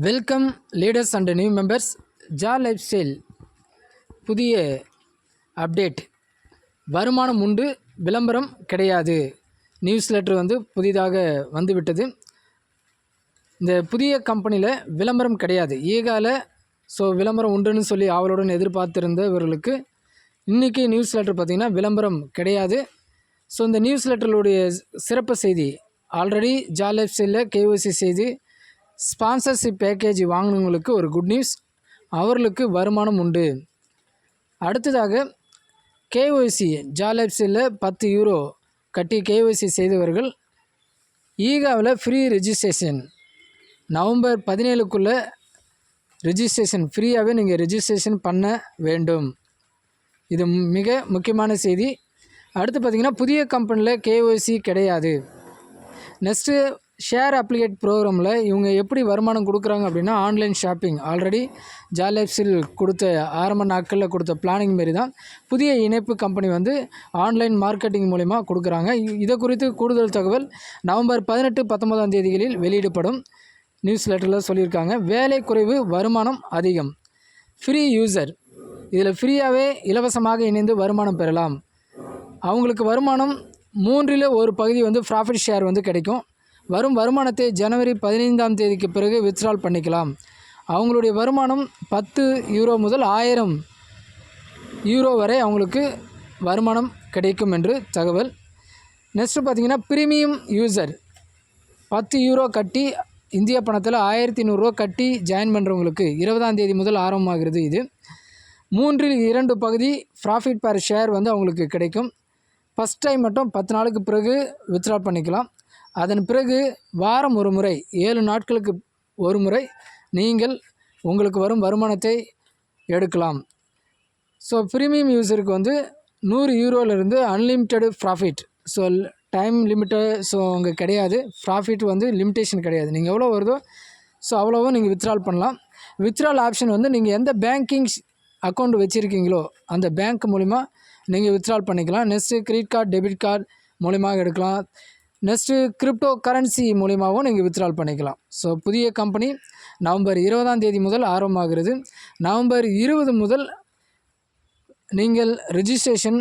Welcome leaders and new members. ஜா lifestyle புதிய update. வருமானம் உண்டு, விளம்பரம் கிடையாது. நியூஸ் லெட்டர் புதிதாக வந்துவிட்டது. இந்த புதிய கம்பெனியில் விளம்பரம் கிடையாது. ஈகால விளம்பரம் உண்டுன்னு சொல்லி அவளுடன் எதிர்பார்த்திருந்தவர்களுக்கு இன்றைக்கி நியூஸ் லெட்டர் பார்த்திங்கன்னா விளம்பரம் கிடையாது. இந்த நியூஸ் லெட்டருடைய சிறப்பு செய்தி ஆல்ரெடி ஜா லைஃப் ஸ்டைலில் கேஒய்சி செய்து ஸ்பான்சர்ஷிப் பேக்கேஜ் வாங்கினவங்களுக்கு ஒரு குட் நியூஸ், அவர்களுக்கு வருமானம் உண்டு. அடுத்ததாக கேஒய்சி ஜா லைஃப் ஸ்டைலில் 10 யூரோ கட்டி கேஒய்சி செய்தவர்கள் ஈகாவில் ஃப்ரீ ரெஜிஸ்ட்ரேஷன் நவம்பர் 17க்குள்ளே ரெஜிஸ்ட்ரேஷன் ஃப்ரீயாகவே நீங்கள் ரெஜிஸ்ட்ரேஷன் பண்ண வேண்டும். இது மிக முக்கியமான செய்தி. அடுத்து பார்த்திங்கன்னா புதிய கம்பெனியில் கேஒய்சி கிடையாது. நெக்ஸ்ட்டு ஷேர் அப்ளிகேட் ப்ரோக்ராமில் இவங்க எப்படி வருமானம் கொடுக்குறாங்க அப்படின்னா ஆன்லைன் ஷாப்பிங் ஆல்ரெடி ஜா லைஃப் ஸ்டைல் கொடுத்த ஆரம்ப நாட்களில் கொடுத்த பிளானிங் மாரி தான் புதிய இணைப்பு கம்பெனி ஆன்லைன் மார்க்கெட்டிங் மூலிமா கொடுக்குறாங்க. இதை குறித்து கூடுதல் தகவல் நவம்பர் 18-19 தேதிகளில் வெளியிடப்படும். நியூஸ் லெட்டரில் சொல்லியிருக்காங்க. வேலை குறைவு, வருமானம் அதிகம். ஃப்ரீ யூசர் இதில் ஃப்ரீயாகவே இலவசமாக இணைந்து வருமானம் பெறலாம். அவங்களுக்கு வருமானம் 3ல் ஒரு பகுதி ப்ராஃபிட் ஷேர் கிடைக்கும். வரும் வருமானத்தை ஜனவரி 15ஆம் தேதிக்கு பிறகு வித்ட்ரால் பண்ணிக்கலாம். அவங்களுடைய வருமானம் 10 யூரோ முதல் 1000 யூரோ வரை அவங்களுக்கு வருமானம் கிடைக்கும் என்று தகவல். நெக்ஸ்ட்டு பார்த்திங்கன்னா ப்ரீமியம் யூசர் 10 யூரோ கட்டி இந்திய பணத்தில் 1100 ரூபா கட்டி ஜாயின் பண்ணுறவங்களுக்கு 20ஆம் தேதி முதல் ஆரம்பமாகிறது. இது 3ல் 2 பகுதி ப்ராஃபிட் பர் ஷேர் அவங்களுக்கு கிடைக்கும். ஃபஸ்ட் டைம் மட்டும் 10 நாளுக்கு பிறகு வித்ட்ரா பண்ணிக்கலாம். அதன் பிறகு வாரம் ஒரு முறை 7 நாட்களுக்கு ஒரு முறை நீங்கள் உங்களுக்கு வரும் வருமானத்தை எடுக்கலாம். ப்ரீமியம் யூஸருக்கு 100 யூரோலேருந்து அன்லிமிட்டெடு ப்ராஃபிட். டைம் லிமிட்டு அங்கே கிடையாது. ப்ராஃபிட் லிமிட்டேஷன் கிடையாது. நீங்கள் எவ்வளோ வருதோ அவ்வளோவும் நீங்கள் வித்ட்ரால் பண்ணலாம். வித்ட்ரால் ஆப்ஷன் நீங்கள் எந்த பேங்கிங் அக்கௌண்ட் வச்சுருக்கீங்களோ அந்த பேங்க் மூலிமா நீங்கள் வித்ட்ரால் பண்ணிக்கலாம். Next credit card, debit card மூலிமாக எடுக்கலாம். நெக்ஸ்ட்டு கிரிப்டோ கரன்சி மூலிமாவும் நீங்கள் வித்ட்ரால் பண்ணிக்கலாம். புதிய கம்பெனி நவம்பர் 20ஆம் தேதி முதல் ஆரம்பமாகிறது. நவம்பர் 20 முதல் நீங்கள் ரெஜிஸ்ட்ரேஷன்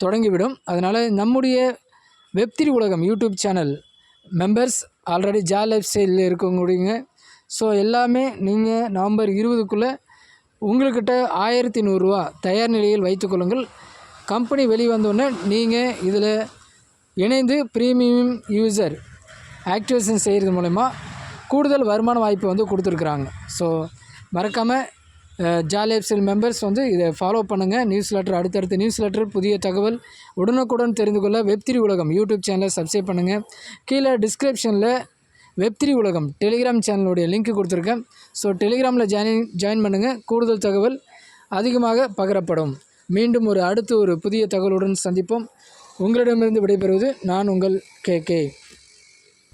தொடங்கிவிடும். அதனால் நம்முடைய வெப்3 உலகம் யூடியூப் சேனல் மெம்பர்ஸ் ஆல்ரெடி ஜா லைஃப் ஸ்டைலில் இருக்கவங்க எல்லாமே நீங்கள் நவம்பர் 20க்குள்ளே உங்கள்கிட்ட 1100 ரூபா தயார் நிலையில் வைத்துக்கொள்ளுங்கள். கம்பெனி வெளிவந்தோடனே நீங்கள் இதில் இணைந்து ப்ரீமியம் யூசர் ஆக்டிவேஷன் செய்கிறது மூலமா கூடுதல் வருமான வாய்ப்பு கொடுத்துருக்குறாங்க. மறக்காமல் ஜா லைஃப் ஸ்டைல் மெம்பர்ஸ் இதை ஃபாலோ பண்ணுங்கள். நியூஸ் லெட்டர் அடுத்தடுத்த நியூஸ் லெட்டர் புதிய தகவல் உடனுக்குடன் தெரிந்து கொள்ள வெப்3 உலகம் யூடியூப் சேனலை சப்ஸ்கிரைப் பண்ணுங்கள். கீழே டிஸ்கிரிப்ஷனில் வெப்3 உலகம் டெலிகிராம் சேனலுடைய லிங்க் கொடுத்துருக்கேன். டெலிகிராமில் ஜாயின் பண்ணுங்கள். கூடுதல் தகவல் அதிகமாக பகிரப்படும். மீண்டும் அடுத்த ஒரு புதிய தகவலுடன் சந்திப்போம். உங்களிடமிருந்து விடைபெறுவது நான் உங்கள் KK.